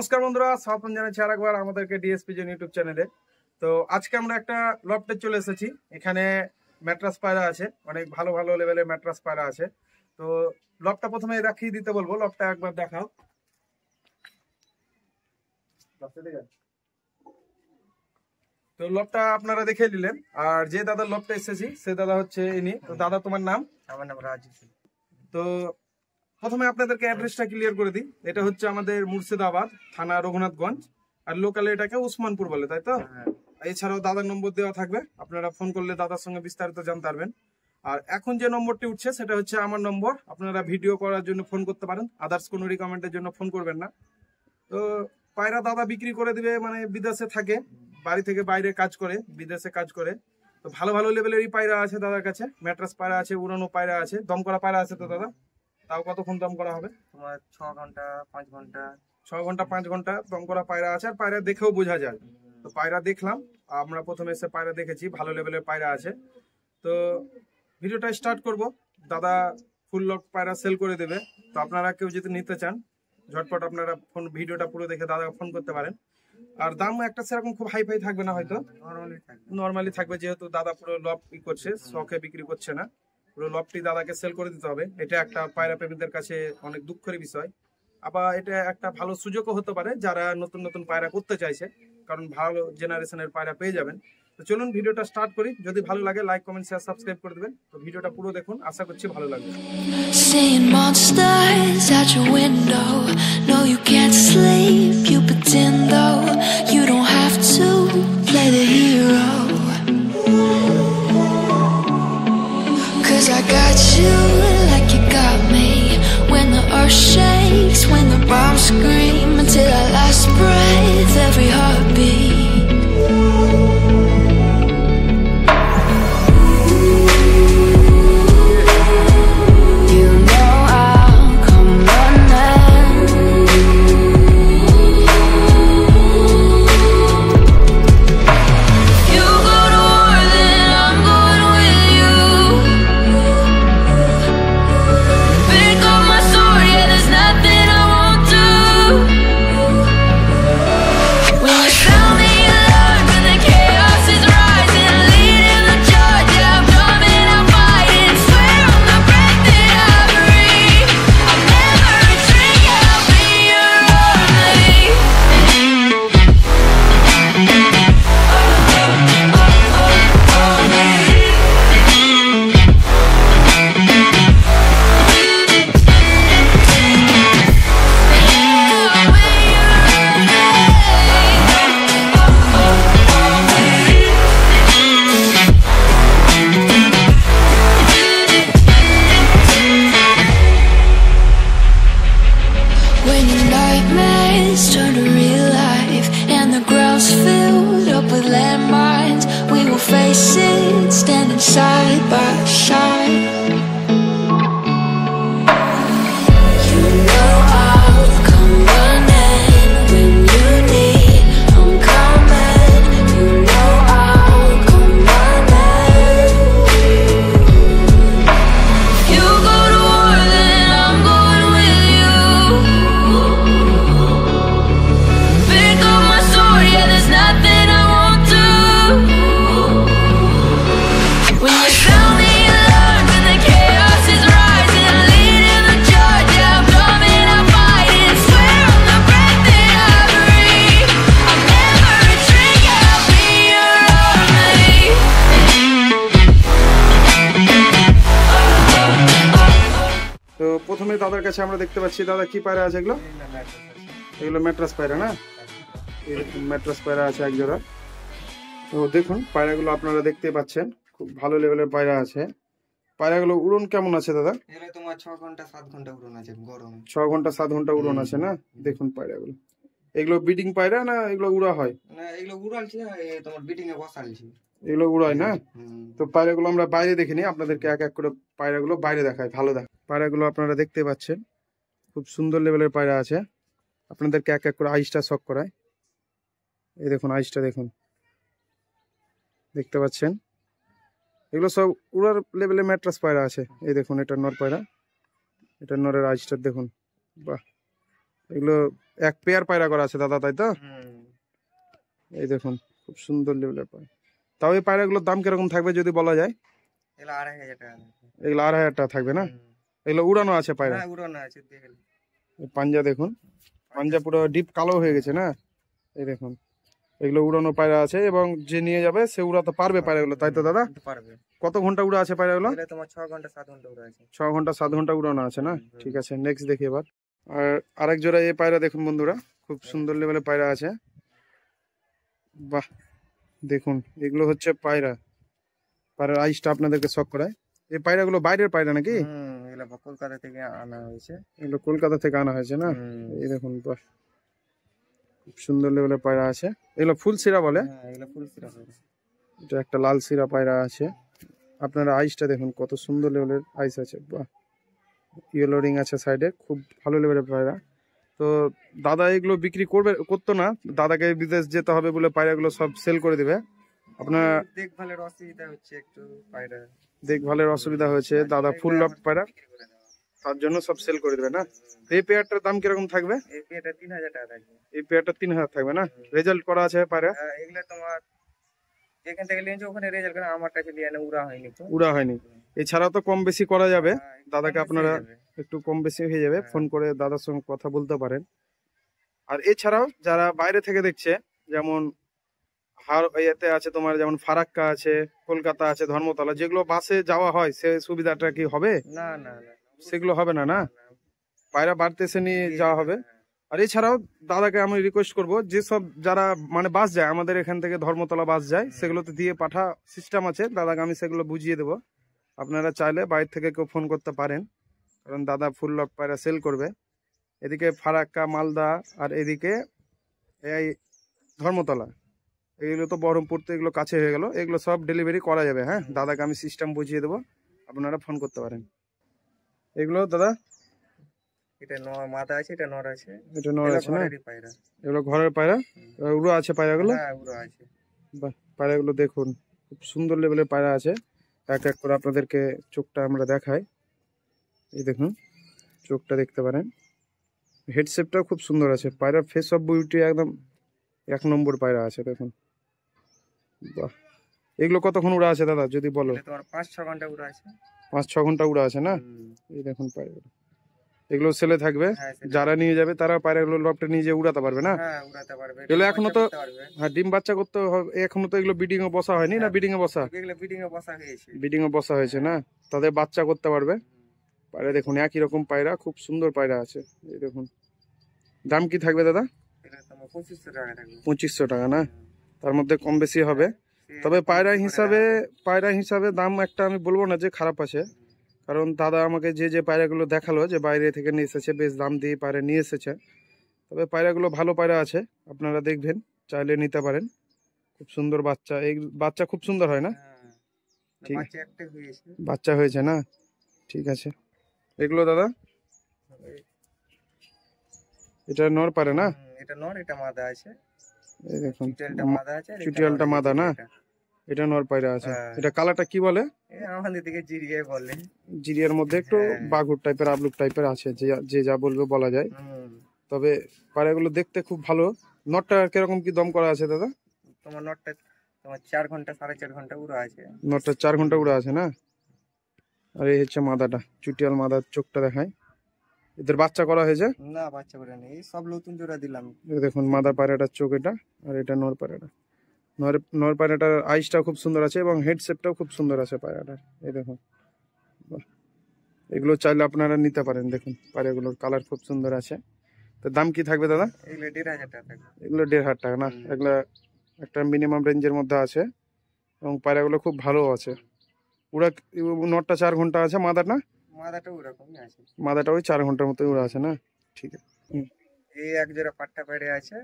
নমস্কার বন্ধুরা, স্বাগত জানাচ্ছি আরেকবার আমাদেরকে ডিএসপি জেন ইউটিউব চ্যানেলে। তো আজকে আমরা একটা লফটে চলে এসেছি। এখানে ম্যাট্রাস পায়রা আছে, অনেক ভালো ভালো লেভেলের ম্যাট্রাস পায়রা আছে। তো লফটটা প্রথমে দেখিয়ে দিতে বলবো, লফটটা একবার দেখাও। তো লফটটা আপনারা দেখে নিলেন। আর যে দাদা লফটে এসেছি সে দাদা হচ্ছে ইনি। তো দাদা, তোমার নাম? আমার নাম রাজু। তো প্রথমে আপনাদেরকে অ্যাড্রেসটা ক্লিয়ার করে দিই। এটা হচ্ছে আমাদের মুর্শিদাবাদ থানা, রঘুনাথগঞ্জ। আর লোকালে এটাকে উসমানপুর বলে, তাই তো? এছাড়াও দাদার নম্বর দেওয়া থাকবে, আপনারা ফোন করলে দাদার সঙ্গে বিস্তারিত জানতে পারবেন। আর এখন যে নম্বরটি উঠছে সেটা হচ্ছে আমার নম্বর। আপনারা ভিডিও করার জন্য ফোন করতে পারেন, আদার্স কোনো রিকমেন্ডের জন্য ফোন করবেন না। তো পায়রা দাদা বিক্রি করে দিবে, মানে বিদেশে থাকে, বাড়ি থেকে বাইরে কাজ করে, বিদেশে কাজ করে। তো ভালো ভালো লেভেলেরই পায়রা আছে দাদার কাছে। ম্যাট্রাস পায়রা আছে, উড়ানো পায়রা আছে, দম করা পায়রা আছে। তো দাদা, তাও কতক্ষণ দম করা হবে? তোমার 6 ঘন্টা 5 ঘন্টা 6 ঘন্টা 5 ঘন্টা দম করা পায়রা আছে। আর পায়রা দেখেও বোঝা যায়। তো পায়রা দেখলাম, আমরা প্রথমে এসে পায়রা দেখেছি, ভালো লেভেলের পায়রা আছে। তো ভিডিওটা স্টার্ট করব। দাদা ফুল লক পায়রা সেল করে দেবে। তো আপনারা কেউ যদি নিতে চান ঝটপট আপনারা ভিডিওটা পুরো দেখে দাদাকে ফোন করতে পারেন। আর দাম একটা সেরকম খুব হাই ফাই থাকবে না, হয়তো নর্মালি থাকবে, যেহেতু দাদা পুরো লব করছে, শখে বিক্রি করছে না। পুরো লবটি দাদাকে সেল করে দিতে হবে। এটা একটা পায়রা প্রেমীদের কাছে অনেক দুঃখের বিষয়। আবার এটা একটা ভালো সুযোগও হতে পারে যারা নতুন নতুন পায়রা করতে চাইছে, কারণ ভালো জেনারেশনের পায়রা পেয়ে যাবেন। তো চলুন ভিডিওটা স্টার্ট করি। যদি ভালো লাগে লাইক, কমেন্ট, শেয়ার, সাবস্ক্রাইব করে দেবেন। তো ভিডিওটা পুরো দেখুন, আশা করছি ভালো লাগবে। Seeing monsters at your window. No, you can't sleep, you pretend though. You don't have to play the hero. 'Cause I got you like you got me. When the earth shakes, when the bombs scream, until our last breath, every heartbeat. Turn to real life and the ground's filled up with landmines. We will face it, standing side by side. You know I'll come running when you need. I'm coming. You know I'll come running. You go to war, then I'm going with you. তো প্রথমে দাদার কাছে আমরা দেখতে পাচ্ছি, দাদা কি পায়রা আছে এগুলো? এগুলো ম্যাট্রাস পায়রা না? এরকম ম্যাট্রাস পায়রা আছে এক জোড়া। তো দেখুন পায়রাগুলো আপনারা দেখতে পাচ্ছেন, খুব ভালো লেভেলের পায়রা আছে। পায়রাগুলো উড়ন কেমন আছে দাদা? এগুলো তোমার 6 ঘন্টা 7 ঘন্টা উড়ন আছে গরমে। 6 ঘন্টা 7 ঘন্টা উড়ন আছে না? দেখুন পায়রাগুলো, এগুলো বিডিং পায়রা না এগুলো উড়া হয়? না, এগুলো উড়ালছে, তোমার বিটিং এ বসালছে। এগুলো উড়ায় না? তো পায়রাগুলো আমরা বাইরে দেখিনি, আপনাদেরকে এক এক করে পায়রাগুলো বাইরে দেখায়, ভালো দেখায়। পায়রাগুলো আপনারা দেখতে পাচ্ছেন, খুব সুন্দর লেভেলের পায়রা আছে। আপনাদেরকে এক এক করে আইসটা শক করায়। এই দেখুন আইসটা দেখুন, দেখতে পাচ্ছেন। এগুলো সব উড়ার লেভেলে ম্যাট্রাস পায়রা আছে। এই দেখুন এটা নর পায়রা, এটা নরের আইসটা দেখুন, বাহ। এগুলো এক পেয়ার পায়রা করা আছে দাদা, তাই তো? হুম। এই দেখুন খুব সুন্দর লেভেলের পায়রা। তাও এই পায়রাগুলোর দাম কিরকম থাকবে যদি বলা যায়? এগুলো 2500 টাকা। এগুলো 2500 টাকা থাকবে না? হুম। এগুলো উড়ানো আছে পায়রা? হ্যাঁ উড়ানো আছে, দেখেন। এই পাঞ্জা দেখুন, পাঞ্জা পুরো ডিপ কালো হয়ে গেছে না? এই দেখুন এগুলো উড়ানো পায়রা আছে এবং যে নিয়ে যাবে সে উড়াতে পারবে পায়রাগুলো, তাই তো দাদা? পারবে। কত ঘন্টা উড়া আছে পায়রাগুলো? এগুলো তোমার 6 ঘন্টা 7 ঘন্টা উড়া আছে। 6 ঘন্টা 7 ঘন্টা উড়ানো আছে না? হুম। ঠিক আছে, নেক্সট দেখি এবার। আর আরেক জোড়া এই পায়রা দেখুন বন্ধুরা, খুব সুন্দর লেভেলের পায়রা আছে। বাহ, দেখুন এগুলো হচ্ছে পায়রা। পায়রার আইসটা আপনাদেরকে শখ করায়। এই পায়রাগুলো বাইরের পায়রা নাকি? এগুলো কলকাতা থেকে আনা হয়েছে। এগুলো কলকাতা থেকে আনা হয়েছে না? এই দেখুন বাহ, খুব সুন্দর লেভেলের পায়রা আছে। এগুলো ফুল সিরা বলে? হ্যাঁ এগুলো ফুল সিরা পায়রা। এটা একটা লাল সিরা পায়রা আছে। আপনারা আইসটা দেখুন কত সুন্দর লেভেলের আইস আছে। বাহ, ইয়েলো রিং আছে সাইডে, খুব ভালো লেভেলের পায়রা। তো দাদা এগুলো বিক্রি করতো না, দাদাকে বিদেশ যেতে হবে বলে পায়রাগুলো সব সেল করে দিবে। আপনার দেখভালের অসুবিধা হচ্ছে একটু পায়রা। দেখভালের অসুবিধা হয়েছে, দাদা ফুল লক পায়রা, তার জন্য সব সেল করে দেবে না? এই পেয়ারটার দাম কিরকম থাকবে? এই পেয়ারটা 3000 টাকা থাকবে। এই পেয়ারটা 3000 থাকবে না? রেজাল্ট করা আছে পায়রা? এগুলো তোমার যেখান থেকে নিয়েছো ওখানে রেজাল্ট করে, আমার কাছে নিয়ে উড়া হয়নি তো। উড়া হয়নি। এছাড়াও তো কম বেশি করা যাবে, দাদাকে আপনারা হয়ে যাবে। একটু কম বেশি হয়ে যাবে, ফোন করে দাদার সঙ্গে কথা বলতে পারেন। আর এছাড়াও যারা বাইরে থেকে দেখছে, যেমন ইয়েতে আছে তোমার, যেমন ফারাক্কা আছে, কলকাতা আছে, ধর্মতলা, যেগুলো বাসে যাওয়া হয় সে সুবিধাটা কি হবে? না না না, সেগুলো হবে না না? পায়রা বাড়তে এসে নিয়ে যাওয়া হবে। আর এছাড়াও দাদাকে আমি রিকোয়েস্ট করব, যেসব যারা মানে বাস যায় আমাদের এখান থেকে, ধর্মতলা বাস যায়, সেগুলোতে দিয়ে পাঠা সিস্টেম আছে, দাদাকে আমি সেগুলো বুঝিয়ে দেবো। আপনারা চাইলে বাইরে থেকে কেউ ফোন করতে পারেন, কারণ দাদা ফুল লক পায়রা সেল করবে। এদিকে ফারাক্কা, মালদা, আর এদিকে এই ধর্মতলা, এগুলো তো বহরমপুর, তো এগুলো কাছে হয়ে গেল, এগুলো সব ডেলিভারি করা যাবে। হ্যাঁ, দাদাকে আমি সিস্টেম বুঝিয়ে দেবো, আপনারা ফোন করতে পারেন। এগুলো দাদা, এটা মাথা আছে, এটা নর আছে। এটা নর আছে না? ঘরেরই পায়রা। এগুলো ঘরের পায়রা, উড়ো আছে পায়রাগুলো? হ্যাঁ উড়া আছে। বাহ, পায়রাগুলো দেখুন খুব সুন্দর লেভেলের পায়রা আছে। এক এক করে আপনাদেরকে চোখটা আমরা দেখাই। এই দেখুন চোখটা দেখতে পারেন, হেডশেপটাও খুব সুন্দর আছে। পায়রার ফেস অফ বিউটি একদম 1 নম্বর পায়রা আছে দেখুন। বাহ, এগুলো কতক্ষণ উড়া আছে দাদা যদি বলো? এটা তোমার 5-6 ঘন্টা উড়া আছে। 5-6 ঘন্টা উড়া আছে না? এই দেখুন পায়রাগুলো, এগুলো সেলে থাকবে। হ্যাঁ, সেটা। যারা নিয়ে যাবে তারা পায়রাগুলো লফটে নিয়ে যেয়ে উড়াতে পারবে না? হ্যাঁ উড়াতে পারবে। এগুলো এখনো তো, করতে পারবে। হ্যাঁ, ডিম বাচ্চা করতে হবে এখনো তো। এগুলো ব্রিডিং এ বসা হয়নি না? ব্রিডিং এ বসা, এগুলো ব্রিডিং এ বসা হয়েছে। ব্রিডিং এ বসা হয়েছে না? তাদের বাচ্চা করতে পারবে। পায়রা দেখুন একই রকম পায়রা, খুব সুন্দর পায়রা আছে। এই দেখুন, দাম কি থাকবে দাদা? এটা তোমার 2500 টাকা থাকবে। 2500 টাকা না? তার মধ্যে কম বেশি হবে। তবে পায়রা হিসাবে দাম একটা আমি বলবো না যে খারাপ আছে, কারণ দাদা আমাকে যে পায়রাগুলো দেখালো যে বাইরে থেকে নিয়ে এসেছে, বেশ দাম দিয়ে পায়রা নিয়ে এসেছে। তবে পায়রাগুলো ভালো পায়রা আছে, আপনারা দেখবেন, চাইলে নিতে পারেন। খুব সুন্দর বাচ্চা, এই বাচ্চা খুব সুন্দর হয় না? হ্যাঁ, ঠিক, বাচ্চা একটা হয়েছে। বাচ্চা হয়েছে না? ঠিক আছে। এগুলো দাদা, এটা নর পারে না? এটা নর, এটা মাদা আছে। এই দেখুন চুটিয়ালটা মাদা আছে, আর এটা চুটিয়ালটা নর মাদা না? এটা। এটা নর পায়রা আছে। হ্যাঁ। এটা কালারটা কি বলে? আমাদের দিকে জিরিয়াই বলে। জিরিয়ার মধ্যে একটু হ্যাঁ। বাঘুর টাইপের, আবলুক টাইপের আছে, যে যা বলবে বলা যায়। হুম। তবে পায়রাগুলো দেখতে খুব ভালো। নটটা কিরকম কি দম করা আছে দাদা? তোমার নটটা তোমার 4 ঘন্টা 4.5 ঘন্টা উড়া আছে। নটটা 4 ঘন্টা উড়া আছে না? আর এই হচ্ছে মাদাটা, চুটিয়াল মাদার চোখটা দেখায়। এদের বাচ্চা করা হয়েছে না, বাচ্চা করে নেই, সব নতুন জোড়া দিলাম। এই দেখুন মাদা পায়রাটার চোখ এটা, আর এটা নর পায়রাটা। নর পায়রাটার আইসটাও খুব সুন্দর আছে এবং হেড শেপটাও খুব সুন্দর আছে পায়রাটার। এই দেখুন, বাহ, এগুলো চাইলে আপনারা নিতে পারেন। দেখুন পায়রাগুলোর কালার খুব সুন্দর আছে। তো দাম কি থাকবে দাদা? এগুলো 1500 টাকা থাকবে। এগুলো 1500 টাকা না? এগুলো একটা মিনিমাম রেঞ্জের মধ্যে আছে এবং পায়রাগুলো খুব ভালো আছে। উড়া নটটা 4 ঘন্টা আছে, মাদার না? মাদাটা ওরকমই আছে। মাদাটা ওই 4 ঘন্টার মতো উড়া আছে না? ঠিক আছে। এই এক জোড়া পাট্টা পায়রা আছে।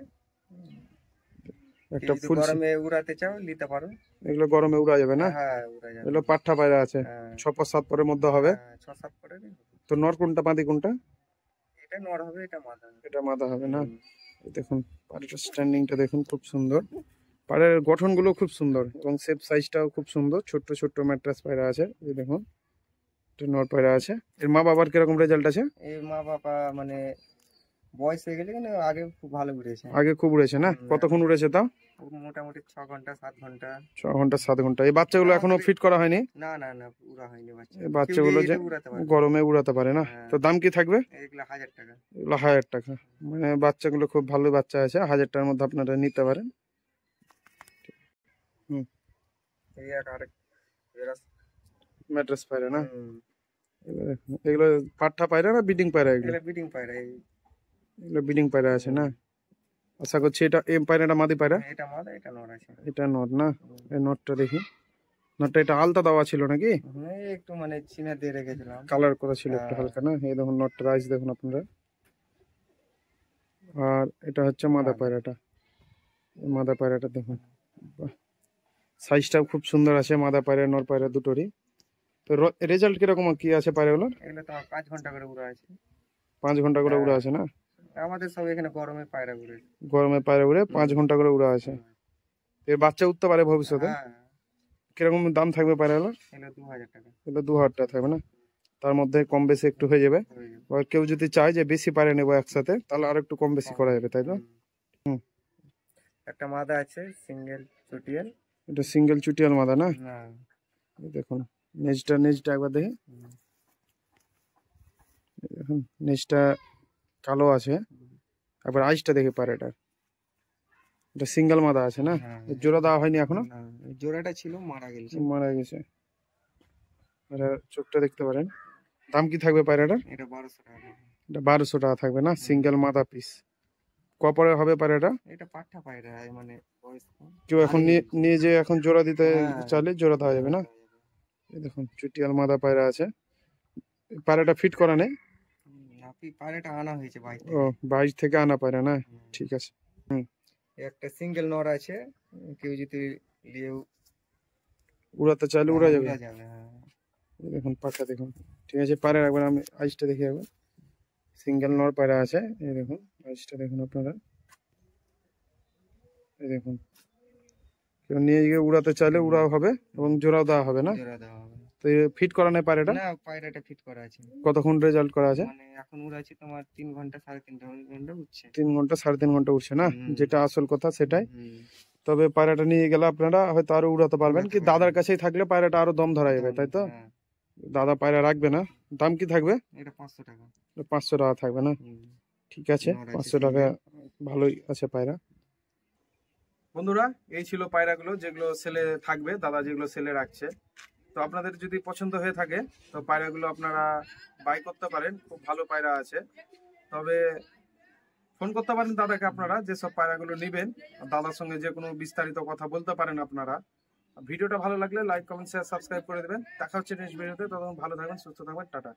একটা যদি ফুল, গরমে উড়াতে চাও নিতে পারো। এগুলো গরমে উড়া যাবে না? হ্যাঁ উড়া যাবে। এগুলো পাঠা পায়রা আছে, হ্যাঁ। 6-7 পরের মধ্যে হবে। 6-7 করে দিন। তো নর কোনটা মাদি কোনটা? এটা নর হবে, এটা মাদা। এটা মাদা হবে না? এই দেখুন পাড়ের স্ট্যান্ডিংটা দেখুন খুব সুন্দর। পাড়ের গঠনগুলো খুব সুন্দর এবং শেপ সাইজটাও খুব সুন্দর। ছোট্ট ছোট্ট ম্যাট্রাস পায়রা আছে। এই দেখুন এটা নর পায়রা আছে। এর মা বাবার কিরকম রেজাল্ট আছে? এই মা বাবা মানে বয়স হয়ে গেছে কিন্তু আগে খুব ভালো উড়েছে। আগে খুব উড়েছে না? কতক্ষণ উড়েছে তাও? ও মোটামুটি 6 ঘন্টা 7 ঘন্টা। 6 ঘন্টা 7 ঘন্টা। এই বাচ্চাগুলো এখনো ফিট করা হয়নি? না না না উড়া হয়নি বাচ্চা। এই বাচ্চাগুলো যে উড়াতে পারে। গরমে উড়াতে পারে না? হ্যাঁ। তো দাম কি থাকবে? এগুলা 1000 টাকা। এগুলো 1000 টাকা। মানে বাচ্চাগুলো খুব ভালো বাচ্চা আছে, 1000 টাকার মধ্যে আপনারা নিতে পারেন। হুম, এই আরেক এরা ম্যাড্রাস পায়রা না? এগুলো দেখুন, এগুলো পাঠা পায়রা না বিডিং পায়রা? এগুলো এগুলা বিডিং পায়রা। এগুলো বিডিং পায়রা আছে না? আশা করছি এটা এম পায়রাটা মাদি পায়রা। এটা মাদা, এটা নর আছে। এটা নর না? এই নরটা দেখি। নরটা এটা আলতা দেওয়া ছিল নাকি? এই একটু মানে চিনা দিয়ে রেখেছিলাম। কালার করা ছিল একটু হালকা না? এই দেখুন নটটা রাইজ দেখুন আপনারা। আর এটা হচ্ছে মাদা পায়রাটা। এই মাদা পায়রাটা দেখুন, সাইজটাও খুব সুন্দর আছে মাদা পায়রা নর পায়রা দুটোরই। তো রেজাল্ট কিরকম কি আছে পায়রাগুলোর? এগুলো তো 5 ঘন্টা করে উড়া আছে। 5 ঘন্টা করে উড়া আছে না? আমাদের সব এখানে গরমে পায়রা উড়ে। গরমে পায়রা উড়ে 5 ঘন্টা করে উড়া আছে। এর বাচ্চা উঠতে পারে ভবিষ্যতে? হ্যাঁ, কিরকম দাম থাকবে পায়রাগুলোর? এগুলো 2000 টাকা। এগুলো 2000 টাকা থাকবে না? তার মধ্যে কম বেশি একটু হয়ে যাবে। হয়ে যাবে। আর কেউ যদি চায় যে বেশি পায়রা নেবো একসাথে, তাহলে আর একটু কম বেশি করা যাবে, তাই তো? হুম। একটা মাদা আছে সিঙ্গেল চটিয়াল। এটা সিঙ্গেল চুটিয়াল মাদা না? না এই দেখুন নেজটা একবার দেখি। এই দেখুন নেজটা কালো আছে। একবার আইসটা দেখি পায়রাটা। এটা সিঙ্গেল মাদা আছে না? হ্যাঁ। এর জোড়া দেওয়া হয়নি এখনো? না, এই জোড়াটা ছিল মারা গেছে। মারা গেছে। এটা চোখটা দেখতে পারেন। দাম কি থাকবে পায়রাটার? এটা 1200 টাকা। এটা 1200 টাকা থাকবে না? সিঙ্গেল মাদা পিস। কপরে হবে পায়রাটা? এটা পাঠা পায়রা মানে বয়স কম। কেউ এখন নিয়ে যে এখন জোড়া দিতে হ্যাঁ। চাইলে জোড়া দেওয়া যাবে না? এই দেখুন চুটিয়াল মাদা পায়রা আছে। পায়রাটা ফিট করা নেই? আপনি পায়রাটা আনা হয়েছে বাইরে ও, থেকে। 22 থেকে আনা পায়রা না? ঠিক আছে। একটা সিঙ্গেল নর আছে, কেউ যদি নিয়ে উড়াতে চাইলে উড়া যাবে। উড়া যাবে। হ্যাঁ। এই দেখুন পাখা দেখুন। ঠিক আছে, পায়রা একবার আমি আইসটা দেখি একবার। সিঙ্গেল নর পায়রা আছে। এই দেখুন আইসটা দেখুন আপনারা। এই দেখুন কেউ নিয়ে গিয়ে উড়াতে চাইলে উড়াও হবে এবং জোড়াও দেওয়া হবে না? জোড়া দেওয়া হবে। তো ফিট করা নেই পায়রাটা? না, পায়রাটা ফিট করা আছে। কতক্ষণ রেজাল্ট করা আছে? মানে এখন উড়াচ্ছি তোমার 3 ঘন্টা 3.5 ঘন্টা উঠছে। 3 ঘন্টা 3.5 ঘন্টা উঠছে না? হুম। যেটা আসল কথা সেটাই। হুম। তবে পায়রাটা নিয়ে গেলে আপনারা হয়তো আরো উড়াতে পারবেন, কি দাদার কাছেই থাকলে পায়রাটা আরো দম ধরা যাবে, তাই তো? হ্যাঁ। দাদা পায়রা রাখবে না। দাম কি থাকবে? এটা 500 টাকা। 500 টাকা থাকবে না? হুম। ঠিক আছে, নর আছে 500 টাকা ভালোই আছে পায়রা। বন্ধুরা, এই ছিল পায়রাগুলো যেগুলো সেলে থাকবে, দাদা যেগুলো সেলে রাখছে। তো আপনাদের যদি পছন্দ হয়ে থাকে তো পায়রাগুলো আপনারা বাই করতে পারেন, খুব ভালো পায়রা আছে। তবে ফোন করতে পারেন দাদাকে আপনারা যেসব পায়রাগুলো নেবেন, দাদার সঙ্গে যে কোনো বিস্তারিত কথা বলতে পারেন আপনারা। ভিডিওটা ভালো লাগলে লাইক কমেন্ট শেয়ার সাবস্ক্রাইব করে দেবেন। দেখা হচ্ছে নেক্সট ভিডিওতে। ততক্ষণ ভালো থাকবেন, সুস্থ থাকবেন, টাটা।